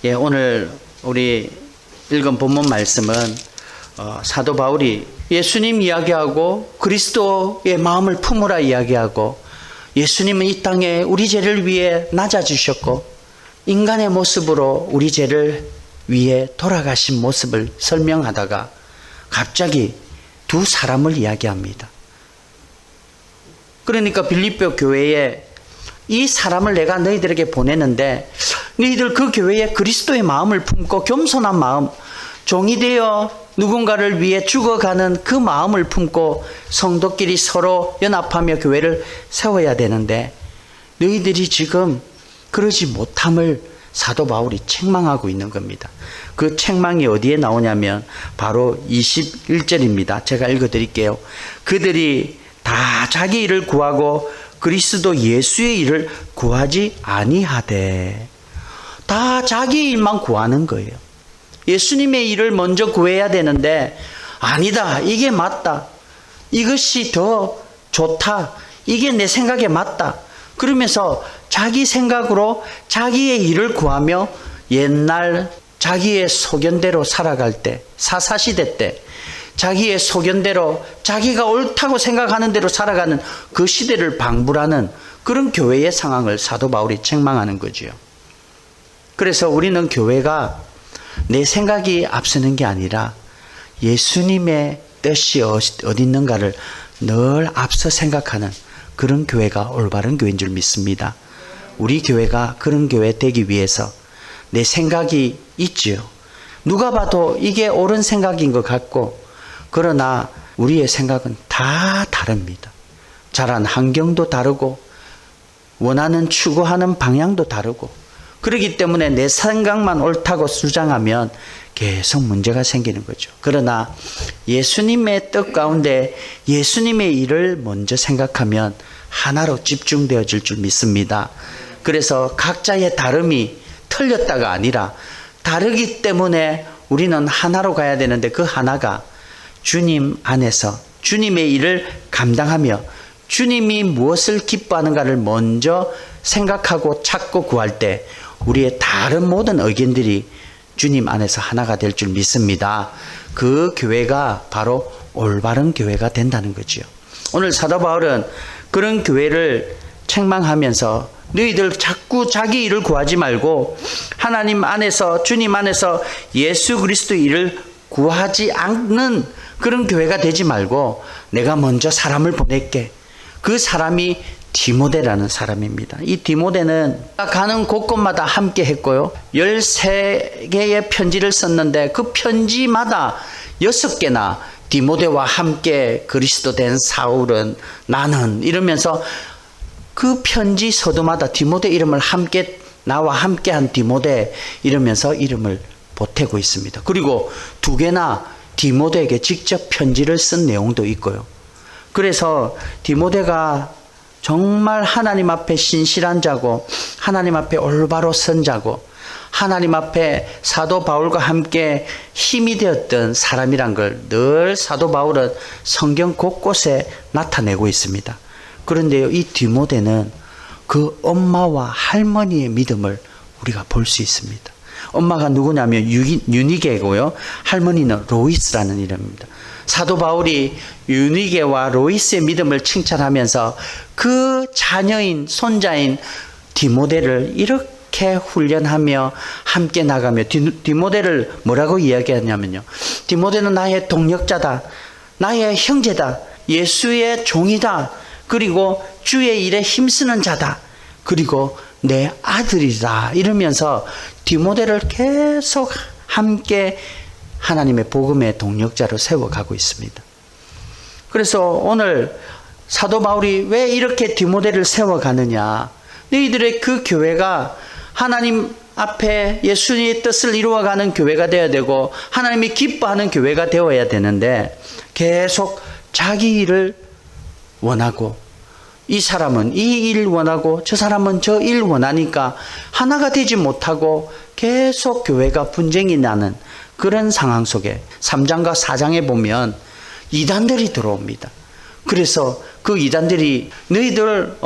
예, 오늘 우리 읽은 본문 말씀은 사도 바울이 예수님 이야기하고 그리스도의 마음을 품으라 이야기하고 예수님은 이 땅에 우리 죄를 위해 낮아지셨고 인간의 모습으로 우리 죄를 위해 돌아가신 모습을 설명하다가 갑자기 두 사람을 이야기합니다. 그러니까 빌립보 교회에 이 사람을 내가 너희들에게 보내는데 너희들 그 교회에 그리스도의 마음을 품고 겸손한 마음, 종이 되어 누군가를 위해 죽어가는 그 마음을 품고 성도끼리 서로 연합하며 교회를 세워야 되는데 너희들이 지금 그러지 못함을 사도 바울이 책망하고 있는 겁니다. 그 책망이 어디에 나오냐면 바로 21절입니다. 제가 읽어드릴게요. 그들이 다 자기 일을 구하고 그리스도 예수의 일을 구하지 아니하되, 다 자기 일만 구하는 거예요. 예수님의 일을 먼저 구해야 되는데 아니다, 이게 맞다, 이것이 더 좋다, 이게 내 생각에 맞다 그러면서 자기 생각으로 자기의 일을 구하며 옛날 자기의 소견대로 살아갈 때, 사사시대 때 자기의 소견대로 자기가 옳다고 생각하는 대로 살아가는 그 시대를 방불하는 그런 교회의 상황을 사도 바울이 책망하는 거지요. 그래서 우리는 교회가 내 생각이 앞서는 게 아니라 예수님의 뜻이 어디 있는가를 늘 앞서 생각하는 그런 교회가 올바른 교회인 줄 믿습니다. 우리 교회가 그런 교회 되기 위해서 내 생각이 있지요. 누가 봐도 이게 옳은 생각인 것 같고, 그러나 우리의 생각은 다 다릅니다. 자란 환경도 다르고 원하는 추구하는 방향도 다르고, 그렇기 때문에 내 생각만 옳다고 주장하면 계속 문제가 생기는 거죠. 그러나 예수님의 뜻 가운데 예수님의 일을 먼저 생각하면 하나로 집중되어질 줄 믿습니다. 그래서 각자의 다름이 틀렸다가 아니라 다르기 때문에 우리는 하나로 가야 되는데, 그 하나가 주님 안에서 주님의 일을 감당하며 주님이 무엇을 기뻐하는가를 먼저 생각하고 찾고 구할 때 우리의 다른 모든 의견들이 주님 안에서 하나가 될 줄 믿습니다. 그 교회가 바로 올바른 교회가 된다는 거지요. 오늘 사도 바울은 그런 교회를 책망하면서 너희들 자꾸 자기 일을 구하지 말고 하나님 안에서, 주님 안에서 예수 그리스도의 일을 구하지 않는 그런 교회가 되지 말고 내가 먼저 사람을 보낼게. 그 사람이 디모데라는 사람입니다. 이 디모데는 가는 곳곳마다 함께 했고요. 13개의 편지를 썼는데 그 편지마다 6개나 디모데와 함께 그리스도 된 사울은 나는 이러면서 그 편지 서두마다 디모데 이름을 함께, 나와 함께한 디모데 이러면서 이름을 보태고 있습니다. 그리고 2개나 디모데에게 직접 편지를 쓴 내용도 있고요. 그래서 디모데가 정말 하나님 앞에 신실한 자고 하나님 앞에 올바로 선 자고 하나님 앞에 사도 바울과 함께 힘이 되었던 사람이란 걸 늘 사도 바울은 성경 곳곳에 나타내고 있습니다. 그런데요, 이 디모데는 그 엄마와 할머니의 믿음을 우리가 볼 수 있습니다. 엄마가 누구냐면 유니게고요. 할머니는 로이스라는 이름입니다. 사도 바울이 유니게와 로이스의 믿음을 칭찬하면서 그 자녀인, 손자인 디모데를 이렇게 훈련하며 함께 나가며 디모데를 뭐라고 이야기하냐면요. 디모데는 나의 동력자다. 나의 형제다. 예수의 종이다. 그리고 주의 일에 힘쓰는 자다. 그리고 내 아들이다. 이러면서 디모데를 계속 함께 하나님의 복음의 동력자로 세워가고 있습니다. 그래서 오늘 사도 바울이 왜 이렇게 디모데를 세워가느냐. 너희들의 그 교회가 하나님 앞에 예수님의 뜻을 이루어가는 교회가 되어야 되고 하나님이 기뻐하는 교회가 되어야 되는데 계속 자기 일을 원하고 이 사람은 이 일 원하고 저 사람은 저 일 원하니까 하나가 되지 못하고 계속 교회가 분쟁이 나는 그런 상황 속에 3장과 4장에 보면 이단들이 들어옵니다. 그래서 그 이단들이 너희들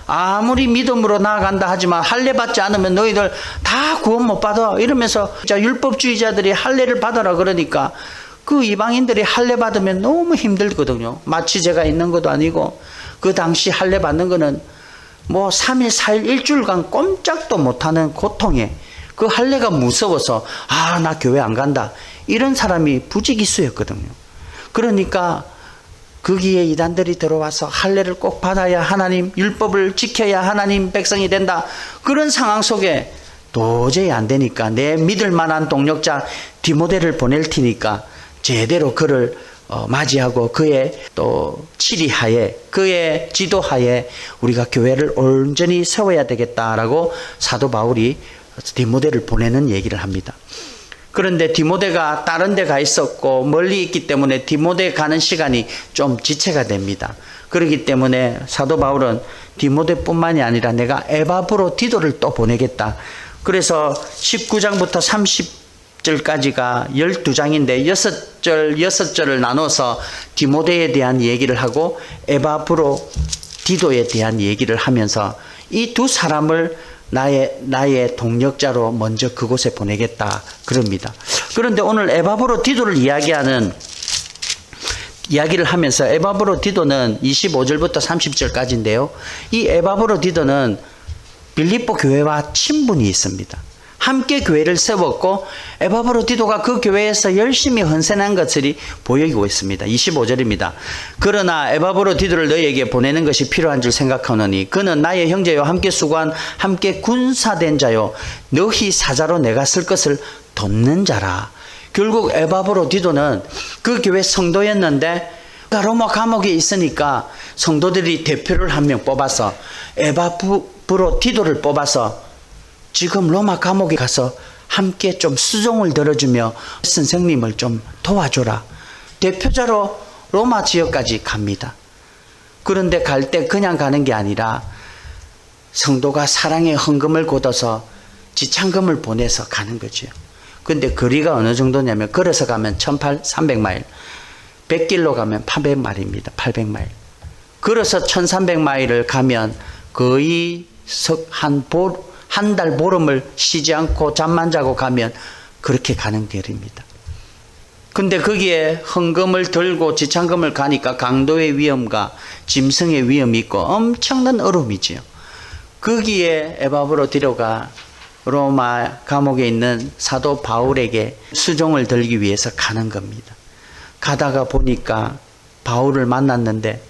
아무리 믿음으로 나아간다 하지만 할례 받지 않으면 너희들 다 구원 못 받아 이러면서 율법주의자들이 할례를 받아라 그러니까 그 이방인들이 할례 받으면 너무 힘들거든요. 마취제가 있는 것도 아니고 그 당시 할례 받는 거는 뭐 3일 4일 일주일간 꼼짝도 못하는 고통에 그 할례가 무서워서 나 교회 안 간다 이런 사람이 부지기수였거든요. 그러니까 거기에 이단들이 들어와서 할례를 꼭 받아야 하나님 율법을 지켜야 하나님 백성이 된다. 그런 상황 속에 도저히 안 되니까 내 믿을 만한 동력자 디모데를 보낼 테니까 제대로 그를 맞이하고 그의 또 치리하에 그의 지도하에 우리가 교회를 온전히 세워야 되겠다라고 사도 바울이 디모데를 보내는 얘기를 합니다. 그런데 디모데가 다른 데 가 있었고 멀리 있기 때문에 디모데 가는 시간이 좀 지체가 됩니다. 그렇기 때문에 사도 바울은 디모데뿐만이 아니라 내가 에바브로디도를 또 보내겠다. 그래서 19장부터 30절까지가 12장인데 6절을 나눠서 디모데에 대한 얘기를 하고 에바브로디도에 대한 얘기를 하면서 이 두 사람을 나의 동력자로 먼저 그곳에 보내겠다 그럽니다. 그런데 오늘 에바브로디도를 이야기를 하면서 에바브로디도는 25절부터 30절까지인데요. 이 에바브로디도는 빌립보 교회와 친분이 있습니다. 함께 교회를 세웠고 에바브로디도가 그 교회에서 열심히 헌신한 것들이 보이고 있습니다. 25절입니다. 그러나 에바브로디도를 너희에게 보내는 것이 필요한 줄 생각하노니 그는 나의 형제요 함께 수고한 함께 군사된 자요 너희 사자로 내가 쓸 것을 돕는 자라. 결국 에바브로디도는 그 교회 성도였는데 로마 감옥에 있으니까 성도들이 대표를 한 명 뽑아서 에바브로디도를 뽑아서 지금 로마 감옥에 가서 함께 좀 수종을 들어주며 선생님을 좀 도와줘라. 대표자로 로마 지역까지 갑니다. 그런데 갈 때 그냥 가는 게 아니라 성도가 사랑의 헌금을 걷어서 지참금을 보내서 가는 거죠. 근데 거리가 어느 정도냐면 걸어서 가면 300마일, 100길로 가면 800마일입니다. 800마일. 걸어서 1300마일을 가면 거의 한 달 보름을 쉬지 않고 잠만 자고 가면 그렇게 가는 길입니다. 근데 거기에 헌금을 들고 지참금을 가니까 강도의 위험과 짐승의 위험이 있고 엄청난 얼음이지요. 거기에 에바브로디도가 로마 감옥에 있는 사도 바울에게 수종을 들기 위해서 가는 겁니다. 가다가 보니까 바울을 만났는데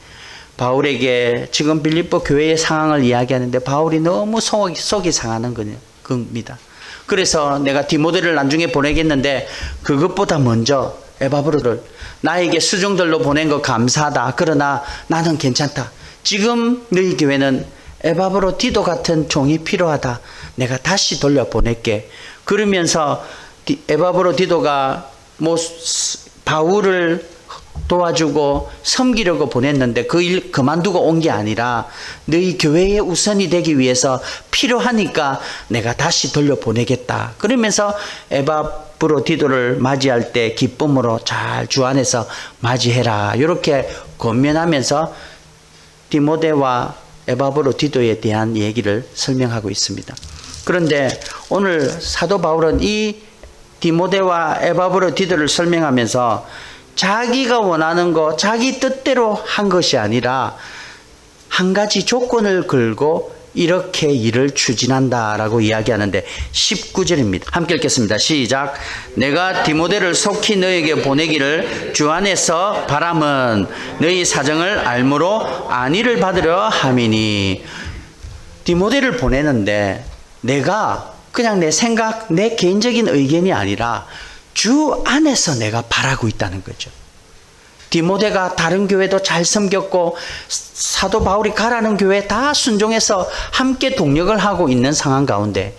바울에게 지금 빌립보 교회의 상황을 이야기하는데 바울이 너무 속이 상하는 겁니다. 그래서 내가 디모데를 나중에 보내겠는데 그것보다 먼저 에바브로를 나에게 수종들로 보낸 거 감사하다. 그러나 나는 괜찮다. 지금 너희 교회는 에바브로디도 같은 종이 필요하다. 내가 다시 돌려보낼게. 그러면서 에바브로디도가 바울을 도와주고 섬기려고 보냈는데 그 일 그만두고 온 게 아니라 너희 교회의 우선이 되기 위해서 필요하니까 내가 다시 돌려보내겠다. 그러면서 에바브로디도를 맞이할 때 기쁨으로 잘 주 안에서 맞이해라. 이렇게 권면하면서 디모데와 에바브로디도에 대한 얘기를 설명하고 있습니다. 그런데 오늘 사도 바울은 이 디모데와 에바브로디도를 설명하면서 자기가 원하는 거, 자기 뜻대로 한 것이 아니라 한 가지 조건을 걸고 이렇게 일을 추진한다라고 이야기하는데 19절입니다. 함께 읽겠습니다. 시작. 내가 디모데를 속히 너에게 보내기를 주 안에서 바람은 너희 사정을 알므로 안위를 받으려 함이니. 디모데를 보내는데 내가 그냥 내 생각, 내 개인적인 의견이 아니라 주 안에서 내가 바라고 있다는 거죠. 디모데가 다른 교회도 잘 섬겼고 사도 바울이 가라는 교회 다 순종해서 함께 동력을 하고 있는 상황 가운데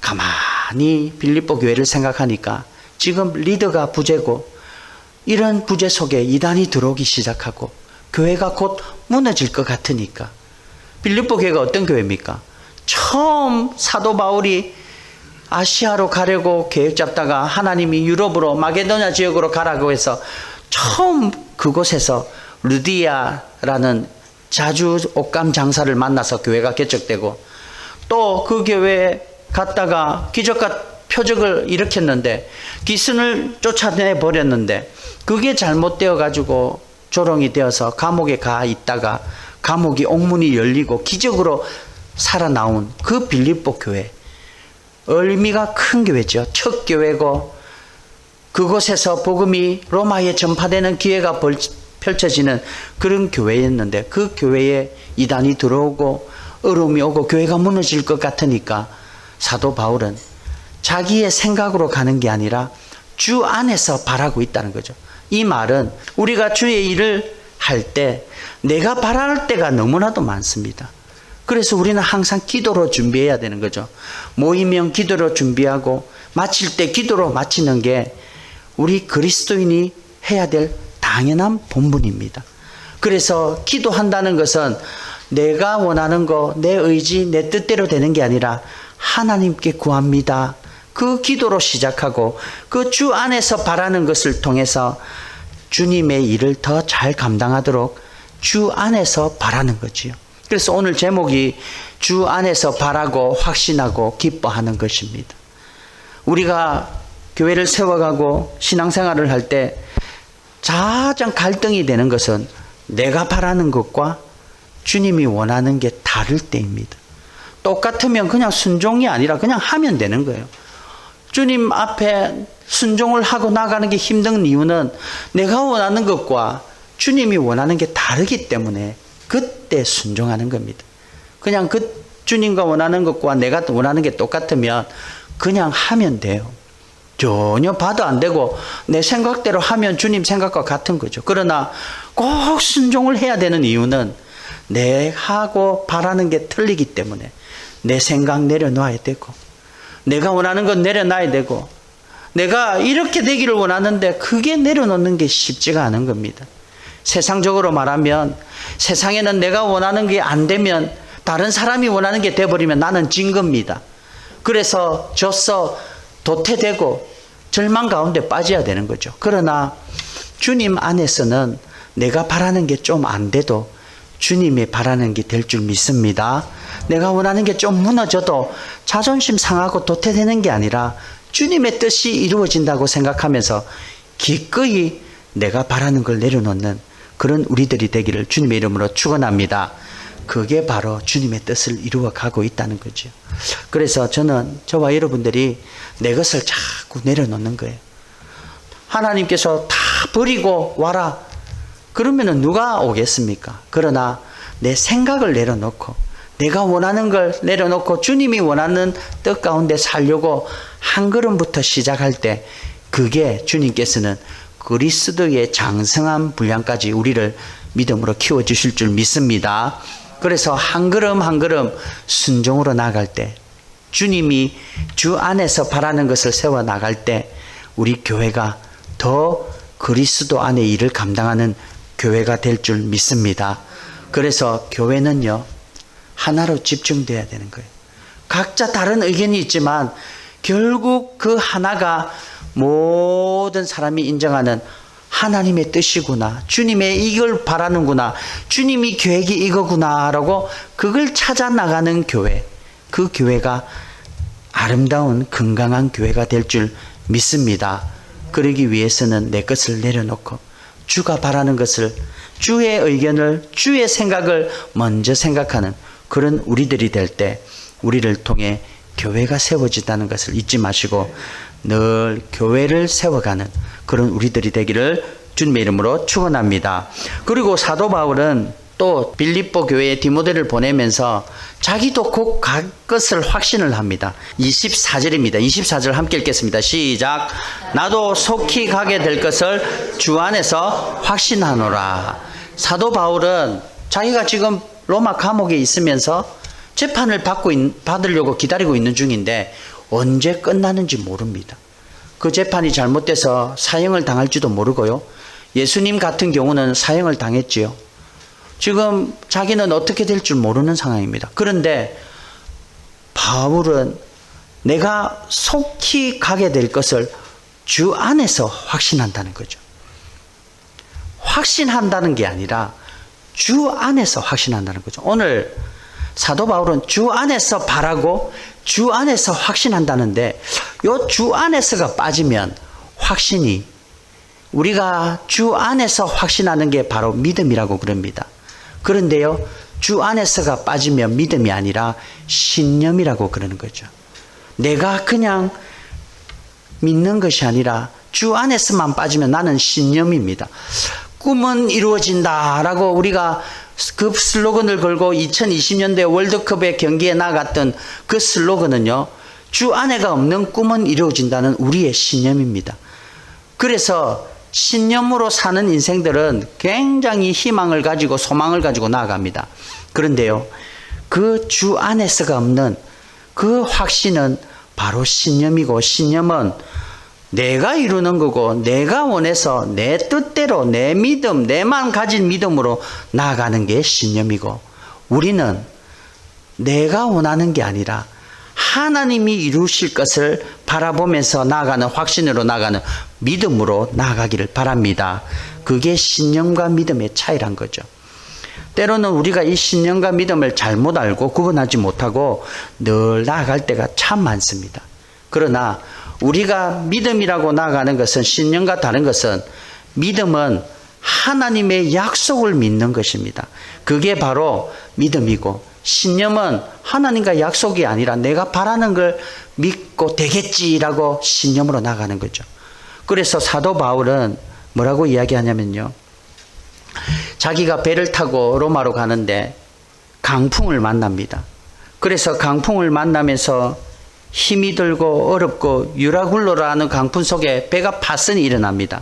가만히 빌립보 교회를 생각하니까 지금 리더가 부재고 이런 부재 속에 이단이 들어오기 시작하고 교회가 곧 무너질 것 같으니까 빌립보 교회가 어떤 교회입니까? 처음 사도 바울이 아시아로 가려고 계획 잡다가 하나님이 유럽으로 마게도냐 지역으로 가라고 해서 처음 그곳에서 루디아라는 자주 옷감 장사를 만나서 교회가 개척되고, 또 그 교회에 갔다가 기적과 표적을 일으켰는데 귀신을 쫓아내 버렸는데, 그게 잘못되어 가지고 조롱이 되어서 감옥에 가 있다가 감옥이 옥문이 열리고 기적으로 살아나온 그 빌립보 교회, 의미가 큰 교회죠. 첫 교회고, 그곳에서 복음이 로마에 전파되는 기회가 펼쳐지는 그런 교회였는데, 그 교회에 이단이 들어오고 어려움이 오고 교회가 무너질 것 같으니까 사도 바울은 자기의 생각으로 가는 게 아니라 주 안에서 바라고 있다는 거죠. 이 말은 우리가 주의 일을 할 때 내가 바랄 때가 너무나도 많습니다. 그래서 우리는 항상 기도로 준비해야 되는 거죠. 모이면 기도로 준비하고 마칠 때 기도로 마치는 게 우리 그리스도인이 해야 될 당연한 본분입니다. 그래서 기도한다는 것은 내가 원하는 거, 내 의지, 내 뜻대로 되는 게 아니라 하나님께 구합니다. 그 기도로 시작하고 그 주 안에서 바라는 것을 통해서 주님의 일을 더 잘 감당하도록 주 안에서 바라는 거지요. 그래서 오늘 제목이 주 안에서 바라고 확신하고 기뻐하는 것입니다. 우리가 교회를 세워가고 신앙생활을 할 때 가장 갈등이 되는 것은 내가 바라는 것과 주님이 원하는 게 다를 때입니다. 똑같으면 그냥 순종이 아니라 그냥 하면 되는 거예요. 주님 앞에 순종을 하고 나가는 게 힘든 이유는 내가 원하는 것과 주님이 원하는 게 다르기 때문에 그때 순종하는 겁니다. 그냥 그 주님과 원하는 것과 내가 원하는 게 똑같으면 그냥 하면 돼요. 전혀 봐도 안 되고 내 생각대로 하면 주님 생각과 같은 거죠. 그러나 꼭 순종을 해야 되는 이유는 내하고 바라는 게 틀리기 때문에 내 생각 내려놔야 되고, 내가 원하는 건 내려놔야 되고, 내가 이렇게 되기를 원하는데 그게 내려놓는 게 쉽지가 않은 겁니다. 세상적으로 말하면 세상에는 내가 원하는 게 안 되면 다른 사람이 원하는 게 돼버리면 나는 진 겁니다. 그래서 져서 도태되고 절망 가운데 빠져야 되는 거죠. 그러나 주님 안에서는 내가 바라는 게 좀 안 돼도 주님이 바라는 게 될 줄 믿습니다. 내가 원하는 게 좀 무너져도 자존심 상하고 도태되는 게 아니라 주님의 뜻이 이루어진다고 생각하면서 기꺼이 내가 바라는 걸 내려놓는 그런 우리들이 되기를 주님의 이름으로 축원합니다. 그게 바로 주님의 뜻을 이루어가고 있다는 거죠. 그래서 저는 저와 여러분들이 내 것을 자꾸 내려놓는 거예요. 하나님께서 다 버리고 와라 그러면은 누가 오겠습니까? 그러나 내 생각을 내려놓고 내가 원하는 걸 내려놓고 주님이 원하는 뜻 가운데 살려고 한 걸음부터 시작할 때 그게 주님께서는 그리스도의 장성한 분량까지 우리를 믿음으로 키워주실 줄 믿습니다. 그래서 한 걸음 한 걸음 순종으로 나갈 때, 주님이 주 안에서 바라는 것을 세워 나갈 때 우리 교회가 더 그리스도 안의 일을 감당하는 교회가 될 줄 믿습니다. 그래서 교회는요, 하나로 집중돼야 되는 거예요. 각자 다른 의견이 있지만 결국 그 하나가 모든 사람이 인정하는 하나님의 뜻이구나, 주님의 이걸 바라는구나, 주님이 계획이 이거구나 라고 그걸 찾아 나가는 교회, 그 교회가 아름다운 건강한 교회가 될 줄 믿습니다. 그러기 위해서는 내 것을 내려놓고 주가 바라는 것을, 주의 의견을, 주의 생각을 먼저 생각하는 그런 우리들이 될 때 우리를 통해 교회가 세워진다는 것을 잊지 마시고 늘 교회를 세워가는 그런 우리들이 되기를 주님의 이름으로 축원합니다. 그리고 사도 바울은 또 빌립보 교회에 디모데를 보내면서 자기도 곧 갈 것을 확신을 합니다. 24절입니다. 24절 함께 읽겠습니다. 시작. 나도 속히 가게 될 것을 주 안에서 확신하노라. 사도 바울은 자기가 지금 로마 감옥에 있으면서 재판을 받으려고 기다리고 있는 중인데 언제 끝나는지 모릅니다. 그 재판이 잘못돼서 사형을 당할지도 모르고요. 예수님 같은 경우는 사형을 당했지요. 지금 자기는 어떻게 될 줄 모르는 상황입니다. 그런데 바울은 내가 속히 가게 될 것을 주 안에서 확신한다는 거죠. 확신한다는 게 아니라 주 안에서 확신한다는 거죠. 오늘 사도 바울은 주 안에서 바라고 주 안에서 확신한다는데 요 주 안에서가 빠지면 확신이, 우리가 주 안에서 확신하는 게 바로 믿음이라고 그럽니다. 그런데요, 주 안에서가 빠지면 믿음이 아니라 신념이라고 그러는 거죠. 내가 그냥 믿는 것이 아니라 주 안에서만 빠지면 나는 신념입니다. 꿈은 이루어진다라고 우리가 그 슬로건을 걸고 2020년대 월드컵의 경기에 나갔던 그 슬로건은요, 주 안에가 없는 꿈은 이루어진다는 우리의 신념입니다. 그래서 신념으로 사는 인생들은 굉장히 희망을 가지고 소망을 가지고 나아갑니다. 그런데요, 그 주 안에서가 없는 그 확신은 바로 신념이고, 신념은 내가 이루는 거고, 내가 원해서 내 뜻대로 내 믿음, 내만 가진 믿음으로 나아가는 게 신념이고, 우리는 내가 원하는 게 아니라 하나님이 이루실 것을 바라보면서 나아가는, 확신으로 나아가는 믿음으로 나아가기를 바랍니다. 그게 신념과 믿음의 차이란 거죠. 때로는 우리가 이 신념과 믿음을 잘못 알고 구분하지 못하고 늘 나아갈 때가 참 많습니다. 그러나 우리가 믿음이라고 나아가는 것은, 신념과 다른 것은, 믿음은 하나님의 약속을 믿는 것입니다. 그게 바로 믿음이고, 신념은 하나님과 약속이 아니라 내가 바라는 걸 믿고 되겠지라고 신념으로 나가는 거죠. 그래서 사도 바울은 뭐라고 이야기하냐면요, 자기가 배를 타고 로마로 가는데 강풍을 만납니다. 그래서 강풍을 만나면서 힘이 들고 어렵고 유라굴로라는 강풍 속에 배가 파선이 일어납니다.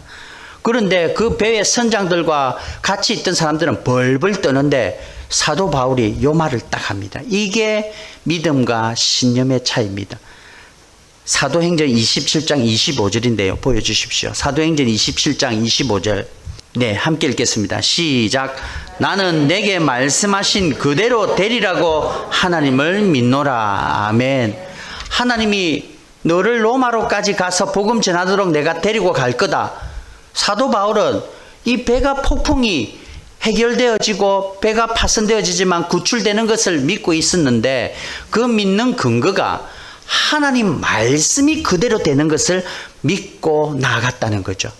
그런데 그 배의 선장들과 같이 있던 사람들은 벌벌 떠는데 사도 바울이 요 말을 딱 합니다. 이게 믿음과 신념의 차이입니다. 사도행전 27장 25절인데요. 보여주십시오. 사도행전 27장 25절. 네, 함께 읽겠습니다. 시작. 나는 내게 말씀하신 그대로 되리라고 하나님을 믿노라. 아멘. 하나님이 너를 로마로까지 가서 복음 전하도록 내가 데리고 갈 거다. 사도 바울은 이 배가 폭풍이 해결되어지고 배가 파손되어지지만 구출되는 것을 믿고 있었는데, 그 믿는 근거가 하나님 말씀이 그대로 되는 것을 믿고 나아갔다는 거죠.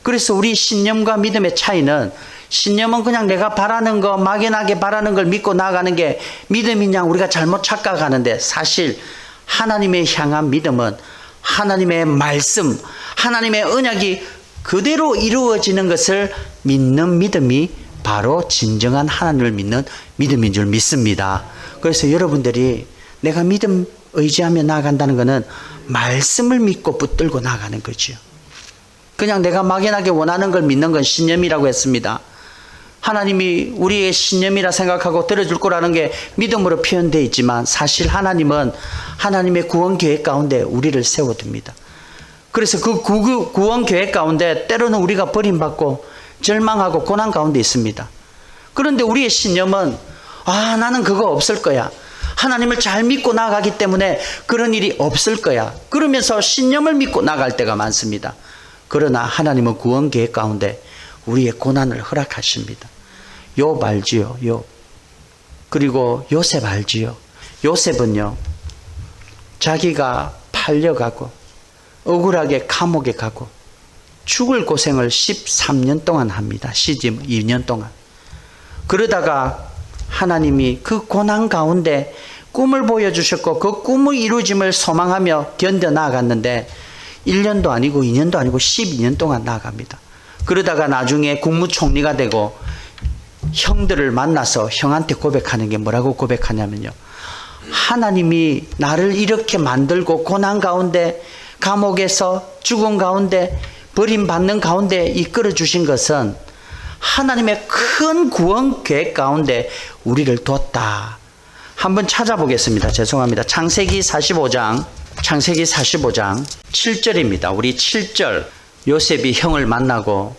그래서 우리 신념과 믿음의 차이는, 신념은 그냥 내가 바라는 거, 막연하게 바라는 걸 믿고 나아가는 게 믿음이냐 우리가 잘못 착각하는데, 사실 하나님의 향한 믿음은 하나님의 말씀, 하나님의 언약이 그대로 이루어지는 것을 믿는 믿음이 바로 진정한 하나님을 믿는 믿음인 줄 믿습니다. 그래서 여러분들이 내가 믿음 의지하며 나아간다는 것은 말씀을 믿고 붙들고 나아가는 거죠. 그냥 내가 막연하게 원하는 걸 믿는 건 신념이라고 했습니다. 하나님이 우리의 신념이라 생각하고 들어줄 거라는 게 믿음으로 표현되어 있지만, 사실 하나님은 하나님의 구원 계획 가운데 우리를 세워둡니다. 그래서 그 구원 계획 가운데 때로는 우리가 버림받고 절망하고 고난 가운데 있습니다. 그런데 우리의 신념은 나는 그거 없을 거야. 하나님을 잘 믿고 나가기 때문에 그런 일이 없을 거야. 그러면서 신념을 믿고 나갈 때가 많습니다. 그러나 하나님은 구원 계획 가운데 우리의 고난을 허락하십니다. 욥 알지요? 욥. 그리고 요셉 알지요? 요셉은요, 자기가 팔려가고 억울하게 감옥에 가고 죽을 고생을 13년 동안 합니다. 시집 2년 동안. 그러다가 하나님이 그 고난 가운데 꿈을 보여주셨고 그 꿈의 이루어짐을 소망하며 견뎌나갔는데 1년도 아니고 2년도 아니고 12년 동안 나아갑니다. 그러다가 나중에 국무총리가 되고 형들을 만나서 형한테 고백하는 게 뭐라고 고백하냐면요, 하나님이 나를 이렇게 만들고 고난 가운데, 감옥에서 죽음 가운데, 버림받는 가운데 이끌어 주신 것은 하나님의 큰 구원 계획 가운데 우리를 뒀다. 한번 찾아보겠습니다. 죄송합니다. 창세기 45장 7절입니다. 우리 7절, 요셉이 형을 만나고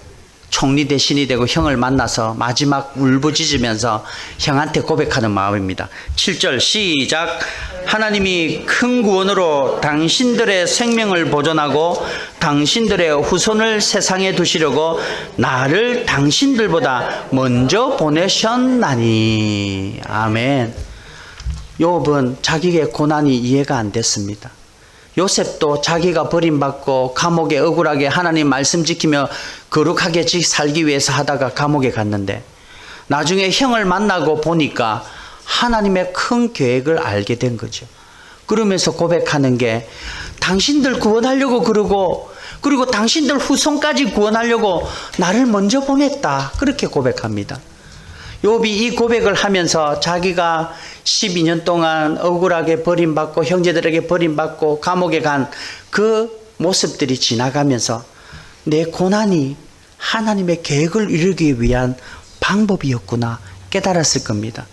총리 대신이 되고 형을 만나서 마지막 울부짖으면서 형한테 고백하는 마음입니다. 7절 시작. 하나님이 큰 구원으로 당신들의 생명을 보존하고 당신들의 후손을 세상에 두시려고 나를 당신들보다 먼저 보내셨나니. 아멘. 욥은 자기의 고난이 이해가 안 됐습니다. 요셉도 자기가 버림받고 감옥에 억울하게 하나님 말씀 지키며 거룩하게 살기 위해서 하다가 감옥에 갔는데 나중에 형을 만나고 보니까 하나님의 큰 계획을 알게 된 거죠. 그러면서 고백하는 게 당신들 구원하려고 그리고 당신들 후손까지 구원하려고 나를 먼저 보냈다. 그렇게 고백합니다. 욥이 이 고백을 하면서 자기가 12년 동안 억울하게 버림받고 형제들에게 버림받고 감옥에 간 그 모습들이 지나가면서 내 고난이 하나님의 계획을 이루기 위한 방법이었구나 깨달았을 겁니다.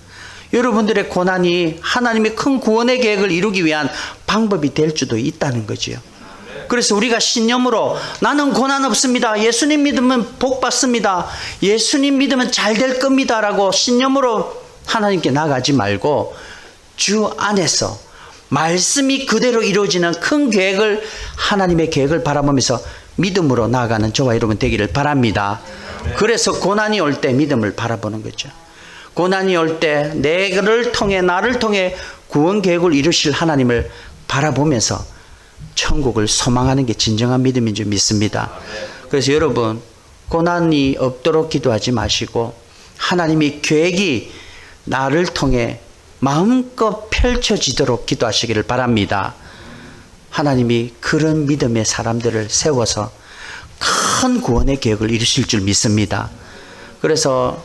여러분들의 고난이 하나님의 큰 구원의 계획을 이루기 위한 방법이 될 수도 있다는 거지요. 그래서 우리가 신념으로 나는 고난 없습니다. 예수님 믿으면 복 받습니다. 예수님 믿으면 잘 될 겁니다. 라고 신념으로 하나님께 나가지 말고 주 안에서 말씀이 그대로 이루어지는 큰 계획을 하나님의 계획을 바라보면서 믿음으로 나아가는 저와 여러분 되기를 바랍니다. 그래서 고난이 올 때 믿음을 바라보는 거죠. 고난이 올 때 나를 통해 구원 계획을 이루실 하나님을 바라보면서 천국을 소망하는 게 진정한 믿음인 줄 믿습니다. 그래서 여러분 고난이 없도록 기도하지 마시고 하나님의 계획이 나를 통해 마음껏 펼쳐지도록 기도하시기를 바랍니다. 하나님이 그런 믿음의 사람들을 세워서 큰 구원의 계획을 이루실 줄 믿습니다. 그래서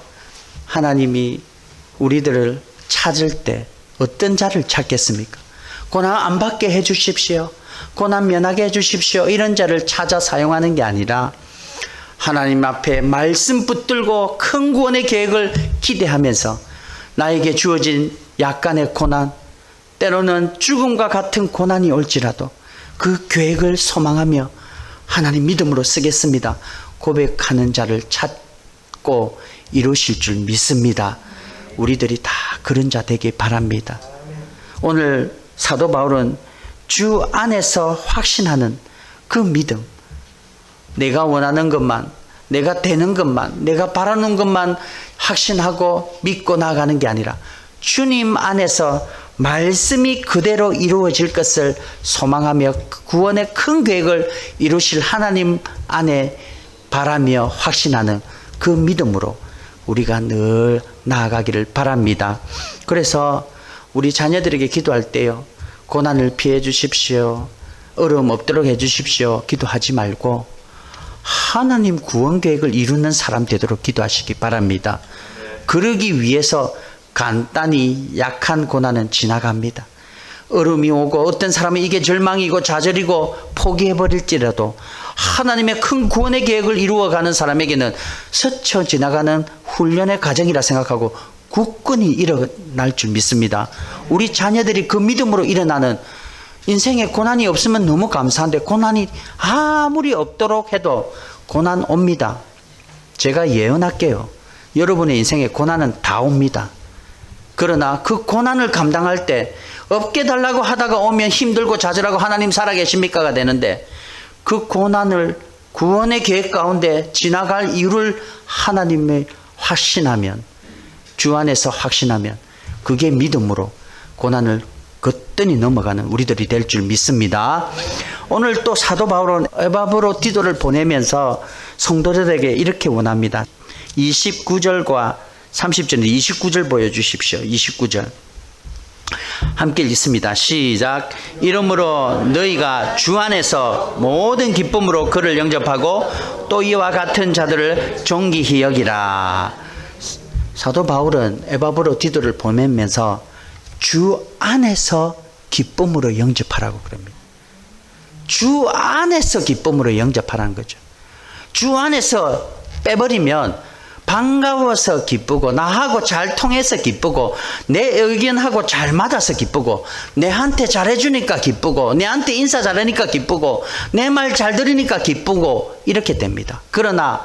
하나님이 우리들을 찾을 때 어떤 자를 찾겠습니까? 고난 안 받게 해 주십시오. 고난 면하게 해 주십시오. 이런 자를 찾아 사용하는 게 아니라 하나님 앞에 말씀 붙들고 큰 구원의 계획을 기대하면서 나에게 주어진 약간의 고난, 때로는 죽음과 같은 고난이 올지라도 그 계획을 소망하며 하나님 믿음으로 쓰겠습니다. 고백하는 자를 찾고 이루실 줄 믿습니다. 우리들이 다 그런 자 되길 바랍니다. 오늘 사도 바울은 주 안에서 확신하는 그 믿음, 내가 원하는 것만, 내가 되는 것만, 내가 바라는 것만 확신하고 믿고 나아가는 게 아니라 주님 안에서 말씀이 그대로 이루어질 것을 소망하며 구원의 큰 계획을 이루실 하나님 안에 바라며 확신하는 그 믿음으로 우리가 늘 나아가기를 바랍니다. 그래서 우리 자녀들에게 기도할 때요, 고난을 피해 주십시오, 어려움 없도록 해 주십시오 기도하지 말고 하나님 구원 계획을 이루는 사람 되도록 기도하시기 바랍니다. 그러기 위해서 간단히 약한 고난은 지나갑니다. 어려움이 오고 어떤 사람은 이게 절망이고 좌절이고 포기해버릴지라도 하나님의 큰 구원의 계획을 이루어가는 사람에게는 스쳐 지나가는 훈련의 과정이라 생각하고 굳건히 일어날 줄 믿습니다. 우리 자녀들이 그 믿음으로 일어나는, 인생에 고난이 없으면 너무 감사한데 고난이 아무리 없도록 해도 고난 옵니다. 제가 예언할게요. 여러분의 인생에 고난은 다 옵니다. 그러나 그 고난을 감당할 때 없게 달라고 하다가 오면 힘들고 좌절하고 하나님 살아계십니까가 되는데, 그 고난을 구원의 계획 가운데 지나갈 이유를 하나님의 확신하면, 주 안에서 확신하면 그게 믿음으로 고난을 거뜬히 넘어가는 우리들이 될 줄 믿습니다. 오늘 또 사도 바울은 에바브로디도를 보내면서 성도들에게 이렇게 원합니다. 29절과 30절인데 29절 보여주십시오. 29절 함께 읽습니다. 시작. 이러므로 너희가 주 안에서 모든 기쁨으로 그를 영접하고 또 이와 같은 자들을 존귀히 여기라. 사도 바울은 에바브로디도를 보내면서 주 안에서 기쁨으로 영접하라고 그럽니다. 주 안에서 기쁨으로 영접하라는 거죠. 주 안에서 빼버리면 반가워서 기쁘고, 나하고 잘 통해서 기쁘고, 내 의견하고 잘 맞아서 기쁘고, 내한테 잘해주니까 기쁘고, 내한테 인사 잘하니까 기쁘고, 내 말 잘 들으니까 기쁘고, 이렇게 됩니다. 그러나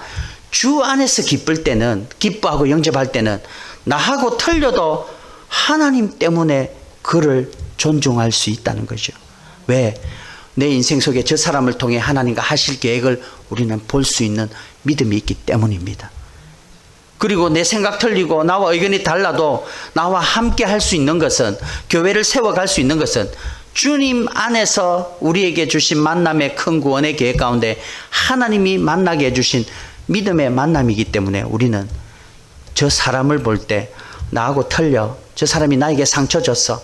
주 안에서 기쁠 때는, 기뻐하고 영접할 때는 나하고 틀려도 하나님 때문에 그를 존중할 수 있다는 거죠. 왜? 내 인생 속에 저 사람을 통해 하나님과 하실 계획을 우리는 볼 수 있는 믿음이 있기 때문입니다. 그리고 내 생각 틀리고 나와 의견이 달라도 나와 함께 할 수 있는 것은, 교회를 세워갈 수 있는 것은 주님 안에서 우리에게 주신 만남의 큰 구원의 계획 가운데 하나님이 만나게 해주신 믿음의 만남이기 때문에 우리는 저 사람을 볼 때 나하고 틀려, 저 사람이 나에게 상처 줬어,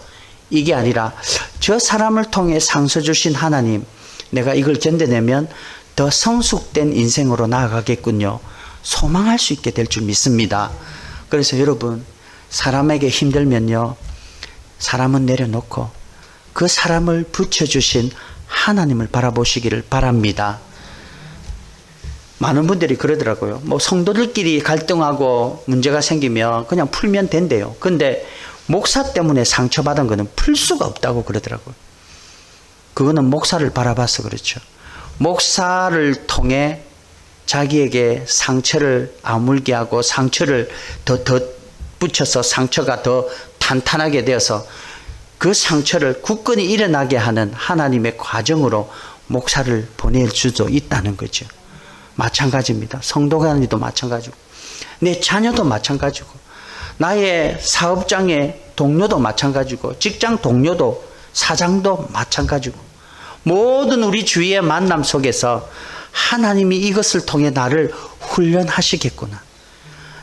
이게 아니라 저 사람을 통해 상처 주신 하나님, 내가 이걸 견뎌내면 더 성숙된 인생으로 나아가겠군요, 소망할 수 있게 될 줄 믿습니다. 그래서 여러분, 사람에게 힘들면요, 사람은 내려놓고 그 사람을 붙여주신 하나님을 바라보시기를 바랍니다. 많은 분들이 그러더라고요. 뭐 성도들끼리 갈등하고 문제가 생기면 그냥 풀면 된대요. 근데 목사 때문에 상처받은 거는 풀 수가 없다고 그러더라고요. 그거는 목사를 바라봐서 그렇죠. 목사를 통해 자기에게 상처를 아물게 하고 상처를 더 붙여서 상처가 더 탄탄하게 되어서 그 상처를 굳건히 일어나게 하는 하나님의 과정으로 목사를 보낼 수도 있다는 거죠. 마찬가지입니다. 성도 간에도 마찬가지고, 내 자녀도 마찬가지고, 나의 사업장의 동료도 마찬가지고, 직장 동료도, 사장도 마찬가지고, 모든 우리 주위의 만남 속에서 하나님이 이것을 통해 나를 훈련하시겠구나,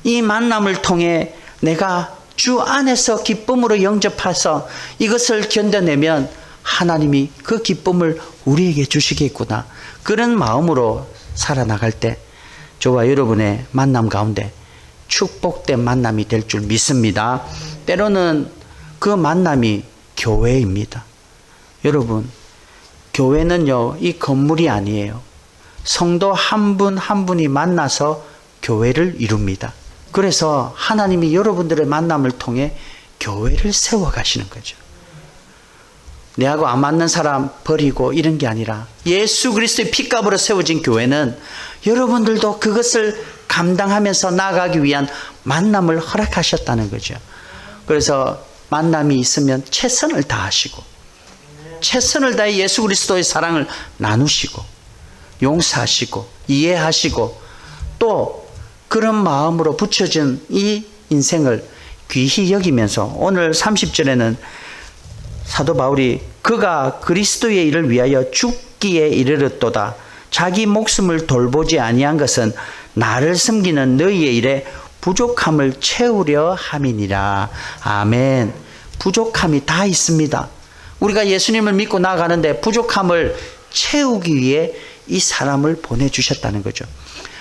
이 만남을 통해 내가 주 안에서 기쁨으로 영접해서 이것을 견뎌내면 하나님이 그 기쁨을 우리에게 주시겠구나, 그런 마음으로 살아나갈 때 저와 여러분의 만남 가운데 축복된 만남이 될 줄 믿습니다. 때로는 그 만남이 교회입니다. 여러분, 교회는요, 이 건물이 아니에요. 성도 한 분 한 분이 만나서 교회를 이룹니다. 그래서 하나님이 여러분들의 만남을 통해 교회를 세워가시는 거죠. 내하고 안 맞는 사람 버리고 이런 게 아니라 예수 그리스도의 피값으로 세워진 교회는 여러분들도 그것을 감당하면서 나아가기 위한 만남을 허락하셨다는 거죠. 그래서 만남이 있으면 최선을 다하시고, 최선을 다해 예수 그리스도의 사랑을 나누시고, 용서하시고, 이해하시고, 또 그런 마음으로 붙여진 이 인생을 귀히 여기면서 오늘 30절에는 사도 바울이 그가 그리스도의 일을 위하여 죽기에 이르렀도다. 자기 목숨을 돌보지 아니한 것은 나를 섬기는 너희의 일에 부족함을 채우려 함이니라. 아멘. 부족함이 다 있습니다. 우리가 예수님을 믿고 나아가는데 부족함을 채우기 위해 이 사람을 보내주셨다는 거죠.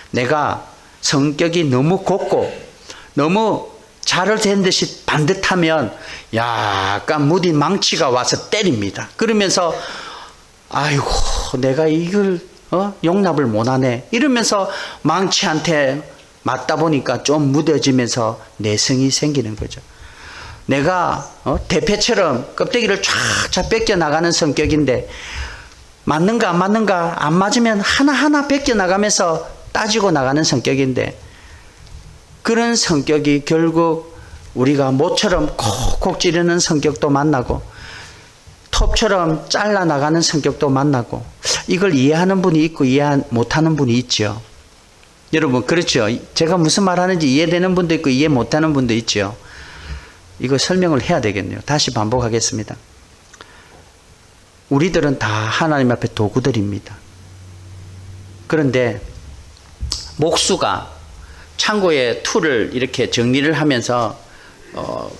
내가 성격이 너무 곱고 너무 자를 댄 듯이 반듯하면 약간 무딘 망치가 와서 때립니다. 그러면서 아이고 내가 이걸 용납을 못하네 이러면서 망치한테 맞다 보니까 좀 무뎌지면서 내성이 생기는 거죠. 내가 대패처럼 껍데기를 쫙쫙 뺏겨 나가는 성격인데 맞는가 안 맞는가, 안 맞으면 하나하나 뺏겨 나가면서 따지고 나가는 성격인데, 그런 성격이 결국 우리가 모처럼 콕콕 찌르는 성격도 만나고 톱처럼 잘라 나가는 성격도 만나고, 이걸 이해하는 분이 있고 이해 못하는 분이 있죠. 여러분 그렇죠? 제가 무슨 말하는지 이해되는 분도 있고 이해 못하는 분도 있죠. 이거 설명을 해야 되겠네요. 다시 반복하겠습니다. 우리들은 다 하나님 앞에 도구들입니다. 그런데 목수가 창고에 툴을 이렇게 정리를 하면서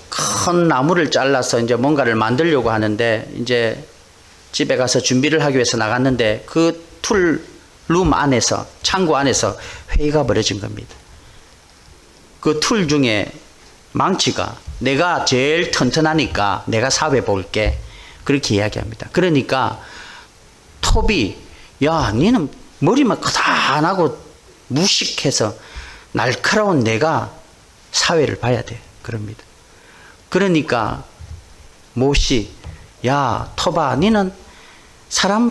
큰 나무를 잘라서 이제 뭔가를 만들려고 하는데, 이제 집에 가서 준비를 하기 위해서 나갔는데 그 툴룸 안에서, 창고 안에서 회의가 벌어진 겁니다. 그 툴 중에 망치가 내가 제일 튼튼하니까 내가 사회 볼게, 그렇게 이야기합니다. 그러니까 톱이 야 니는 머리만 커다랗고 무식해서 날카로운 내가 사회를 봐야 돼, 그럽니다. 그러니까 못이 야 톱아 니는 사람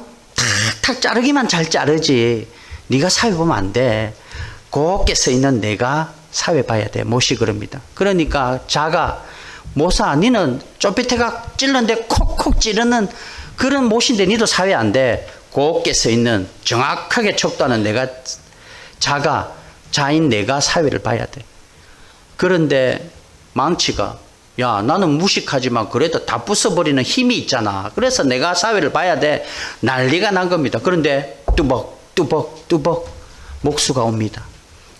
탁탁 자르기만 잘 자르지 네가 사회 보면 안 돼. 곱게 서 있는 내가 사회 봐야 돼. 못이 그럽니다. 그러니까 자가 모사 니는 쪼삐태가 찔렀는데 콕콕 찌르는 그런 못인데 니도 사회 안 돼. 곱게 서 있는 정확하게 척도하는 내가 자인 내가 사회를 봐야 돼. 그런데 망치가 야 나는 무식하지만 그래도 다 부숴버리는 힘이 있잖아. 그래서 내가 사회를 봐야 돼. 난리가 난 겁니다. 그런데 뚜벅 목수가 옵니다.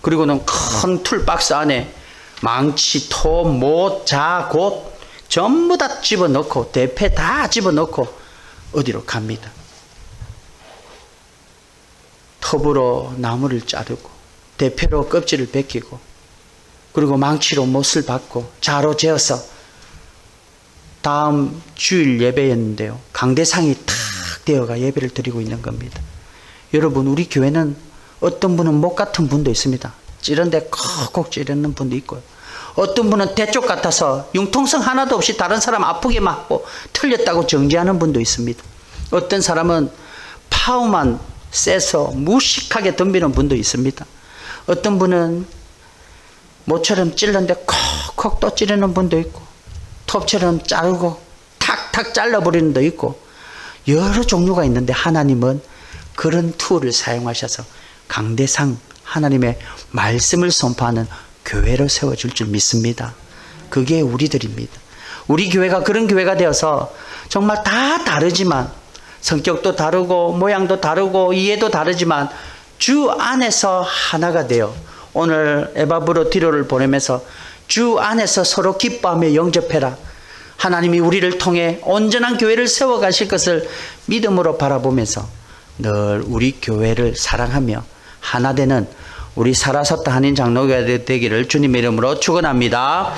그리고는 큰 툴박스 안에 망치, 토, 못, 자, 곧 전부 다 집어넣고 대패 다 집어넣고 어디로 갑니다. 톱으로 나무를 자르고 대패로 껍질을 벗기고 그리고 망치로 못을 박고 자로 재어서 다음 주일 예배였는데요. 강대상이 탁 되어가 예배를 드리고 있는 겁니다. 여러분 우리 교회는 어떤 분은 못 같은 분도 있습니다. 찌른데 콕콕 찌르는 분도 있고요. 어떤 분은 대쪽 같아서 융통성 하나도 없이 다른 사람 아프게 맞고 틀렸다고 정지하는 분도 있습니다. 어떤 사람은 파워만 세서 무식하게 덤비는 분도 있습니다. 어떤 분은 모처럼 찔렀는데 콕콕 또 찌르는 분도 있고 톱처럼 자르고 탁탁 잘라버리는 도 있고 여러 종류가 있는데 하나님은 그런 툴을 사용하셔서 강대상 하나님의 말씀을 선포하는 교회로 세워줄 줄 믿습니다. 그게 우리들입니다. 우리 교회가 그런 교회가 되어서 정말 다 다르지만 성격도 다르고 모양도 다르고 이해도 다르지만 주 안에서 하나가 되어 오늘 에바브로디로를 보내면서 주 안에서 서로 기뻐하며 영접해라. 하나님이 우리를 통해 온전한 교회를 세워가실 것을 믿음으로 바라보면서 늘 우리 교회를 사랑하며 하나 되는 우리 살아섰다 한인 장로교회 되기를 주님의 이름으로 축원합니다.